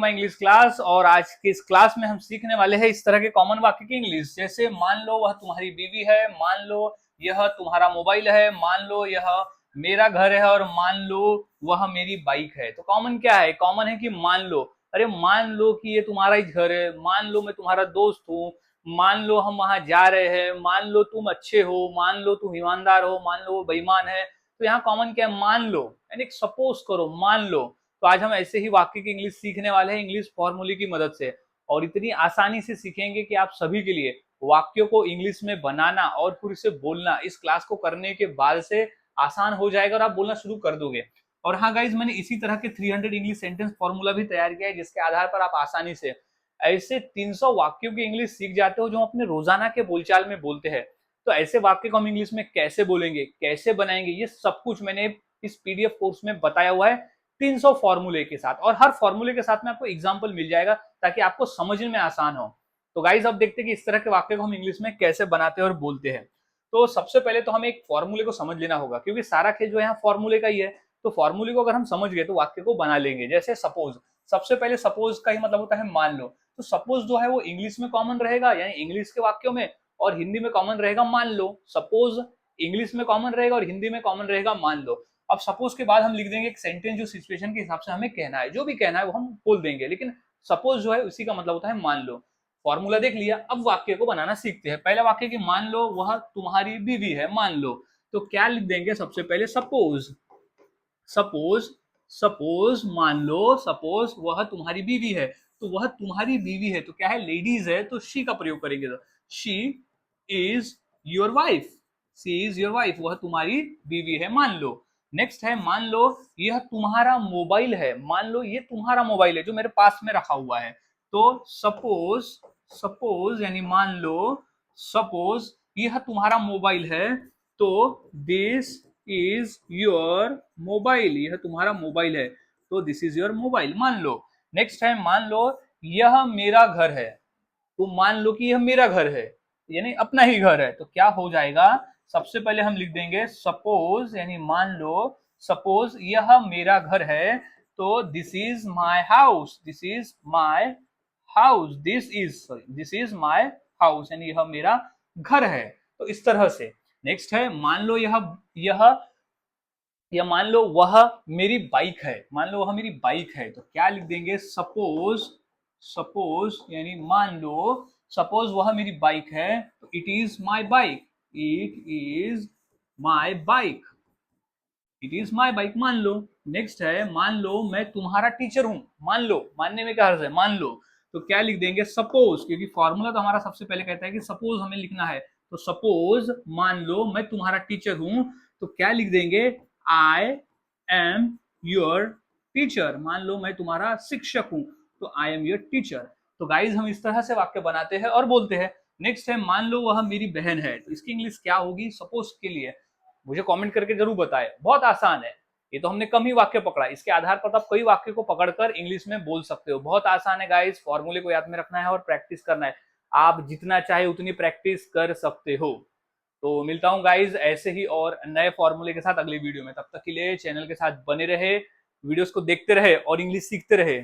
My English class. और आज की इस क्लास में हम सीखने वाले हैं इस तरह के कॉमन वाक्य की इंग्लिश। जैसे मान लो वह तुम्हारी बीवी है, मान लो यह तुम्हारा मोबाइल है, मान लो यह मेरा घर है, और मान लो वह मेरी बाइक है। तो कॉमन क्या है? कॉमन है कि मान लो। अरे मान लो कि ये तुम्हारा ही घर है, मान लो मैं तुम्हारा दोस्त हूँ, मान लो हम वहां जा रहे हैं, मान लो तुम अच्छे हो, मान लो तुम ईमानदार हो, मान लो वो बेईमान है। तो यहाँ कॉमन क्या है? मान लो, यानी सपोज करो, मान लो। तो आज हम ऐसे ही वाक्य की इंग्लिश सीखने वाले हैं इंग्लिश फॉर्मूले की मदद से, और इतनी आसानी से सीखेंगे कि आप सभी के लिए वाक्यों को इंग्लिश में बनाना और फिर उसे बोलना इस क्लास को करने के बाद से आसान हो जाएगा और आप बोलना शुरू कर दोगे। और हाँ गाइज, मैंने इसी तरह के 300 इंग्लिश सेंटेंस फॉर्मूला भी तैयार किया है, जिसके आधार पर आप आसानी से ऐसे 300 वाक्यों की इंग्लिश सीख जाते हो जो अपने रोजाना के बोलचाल में बोलते हैं। तो ऐसे वाक्य को हम इंग्लिश में कैसे बोलेंगे, कैसे बनाएंगे, ये सब कुछ मैंने इस पीडीएफ कोर्स में बताया हुआ है 300 फॉर्मूले के साथ। और हर फॉर्मूले के साथ में आपको एग्जाम्पल मिल जाएगा ताकि आपको समझने में आसान हो। तो गाइज अब देखते हैं कि इस तरह के वाक्य को हम इंग्लिश में कैसे बनाते हैं और बोलते हैं। तो सबसे पहले तो हमें एक फॉर्मूले को समझ लेना होगा, क्योंकि सारा खेल जो है यहाँ फॉर्मूले का ही है। तो फॉर्मूले को अगर हम समझ गए तो वाक्य को बना लेंगे। जैसे सपोज, सबसे पहले सपोज का ही मतलब होता है मान लो। तो सपोज जो है वो इंग्लिश में कॉमन रहेगा, यानी इंग्लिश के वाक्यों में, और हिंदी में कॉमन रहेगा मान लो। सपोज इंग्लिश में कॉमन रहेगा और हिंदी में कॉमन रहेगा मान लो। अब सपोज के बाद हम लिख देंगे एक सेंटेंस जो सिचुएशन के हिसाब से हमें कहना है, जो भी कहना है वो हम बोल देंगे, लेकिन सपोज जो है उसी का मतलब होता है मान लो। फॉर्मूला देख लिया, अब वाक्य को बनाना सीखते हैं। पहला वाक्य कि मान लो वह तुम्हारी बीवी है, मान लो। तो क्या लिख देंगे? सबसे पहले सपोज, सपोज, सपोज मान लो, सपोज वह तुम्हारी बीवी है। तो वह तुम्हारी बीवी है तो क्या है? लेडीज है, तो शी का प्रयोग करेंगे। She is your wife, she is your wife, वह तुम्हारी बीवी है, मान लो। नेक्स्ट है मान लो यह तुम्हारा मोबाइल है, मान लो ये तुम्हारा मोबाइल है जो मेरे पास में रखा हुआ है। तो सपोज, सपोज यानी मान लो, सपोज यह तुम्हारा मोबाइल है, तो दिस इज योर मोबाइल, यह तुम्हारा मोबाइल है, तो दिस इज योर मोबाइल, मान लो। नेक्स्ट है मान लो यह मेरा घर है, तो मान लो कि यह मेरा घर है, यानी अपना ही घर है। तो क्या हो जाएगा? सबसे पहले हम लिख देंगे सपोज, यानी मान लो, सपोज यह मेरा घर है, तो this is my house, this is my house, this is, sorry, this is my house, यानी यह मेरा घर है। तो इस तरह से। नेक्स्ट है मान लो यह या मान लो वह मेरी बाइक है, मान लो वह मेरी बाइक है। तो क्या लिख देंगे? सपोज, सपोज यानी मान लो, सपोज वह मेरी बाइक है, तो it is my bike, it is my bike, it is my bike, मान लो। नेक्स्ट है मान लो मैं तुम्हारा टीचर हूं, मान लो, मानने में क्या हर्ज है? मान लो। तो क्या लिख देंगे? सपोज, क्योंकि फॉर्मूला तो हमारा सबसे पहले कहता है कि सपोज हमें लिखना है। तो सपोज मान लो मैं तुम्हारा टीचर हूं, तो क्या लिख देंगे? आई एम योर टीचर, मान लो मैं तुम्हारा शिक्षक हूं, तो आई एम योर टीचर। तो गाइज हम इस तरह से वाक्य बनाते हैं और बोलते हैं। नेक्स्ट है मान लो वह मेरी बहन है, तो इसकी इंग्लिश क्या होगी सपोज के लिए? मुझे कमेंट करके जरूर बताएं। बहुत आसान है, ये तो हमने कम ही वाक्य पकड़ा, इसके आधार पर आप कई वाक्य को पकड़कर इंग्लिश में बोल सकते हो। बहुत आसान है गाइस, फॉर्मूले को याद में रखना है और प्रैक्टिस करना है। आप जितना चाहे उतनी प्रैक्टिस कर सकते हो। तो मिलता हूं गाइज ऐसे ही और नए फॉर्मूले के साथ अगली वीडियो में। तब तक के लिए चैनल के साथ बने रहे, वीडियोस को देखते रहे और इंग्लिश सीखते रहे।